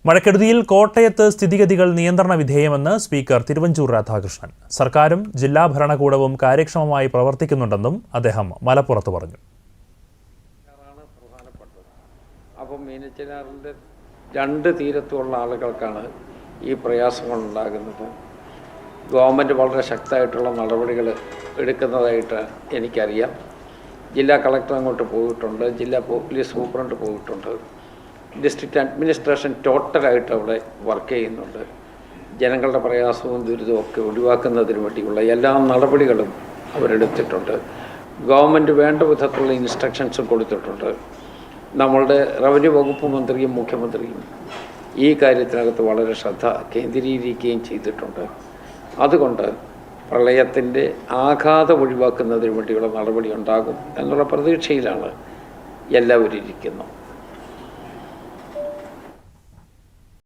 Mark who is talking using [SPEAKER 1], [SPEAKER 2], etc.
[SPEAKER 1] മഴക്കെടുതിയിൽ കോട്ടയത്ത് സ്ഥിതിഗതികൾ നിയന്ത്രണ വിധേയമെന്ന് സ്പീക്കർ തിരുവഞ്ചൂർ രാധാകൃഷ്ണൻ. സർക്കാരും ജില്ലാ ഭരണകൂടവും കാര്യക്ഷമമായി പ്രവർത്തിക്കുന്നുണ്ടെന്നും അദ്ദേഹം മലപ്പുറത്ത് പറഞ്ഞു.
[SPEAKER 2] അപ്പോൾ മീനച്ചിലാറിൻ്റെ രണ്ട് തീരത്തുള്ള ആളുകൾക്കാണ് ഈ പ്രയാസങ്ങൾ ഉണ്ടാകുന്നത്. ഗവൺമെൻറ് വളരെ ശക്തമായിട്ടുള്ള നടപടികൾ എടുക്കുന്നതായിട്ട് എനിക്കറിയാം. ജില്ലാ കളക്ടർ അങ്ങോട്ട് പോയിട്ടുണ്ട്, ജില്ലാ പോലീസ് സൂപ്രണ്ട് പോയിട്ടുണ്ട്, ഡിസ്ട്രിക്റ്റ് അഡ്മിനിസ്ട്രേഷൻ ടോട്ടലായിട്ട് അവിടെ വർക്ക് ചെയ്യുന്നുണ്ട്. ജനങ്ങളുടെ പ്രയാസവും ദുരിതവും ഒക്കെ ഒഴിവാക്കുന്നതിന് വേണ്ടിയുള്ള എല്ലാ നടപടികളും അവരെടുത്തിട്ടുണ്ട്. ഗവൺമെൻറ് വേണ്ട വിധത്തിലുള്ള ഇൻസ്ട്രക്ഷൻസും കൊടുത്തിട്ടുണ്ട്. നമ്മളുടെ റവന്യൂ വകുപ്പ് മന്ത്രിയും മുഖ്യമന്ത്രിയും ഈ കാര്യത്തിനകത്ത് വളരെ ശ്രദ്ധ കേന്ദ്രീകരിക്കുകയും ചെയ്തിട്ടുണ്ട്. അതുകൊണ്ട് പ്രളയത്തിൻ്റെ ആഘാതം ഒഴിവാക്കുന്നതിന് വേണ്ടിയുള്ള നടപടി ഉണ്ടാകും എന്നുള്ള പ്രതീക്ഷയിലാണ് എല്ലാവരും ഇരിക്കുന്നത്.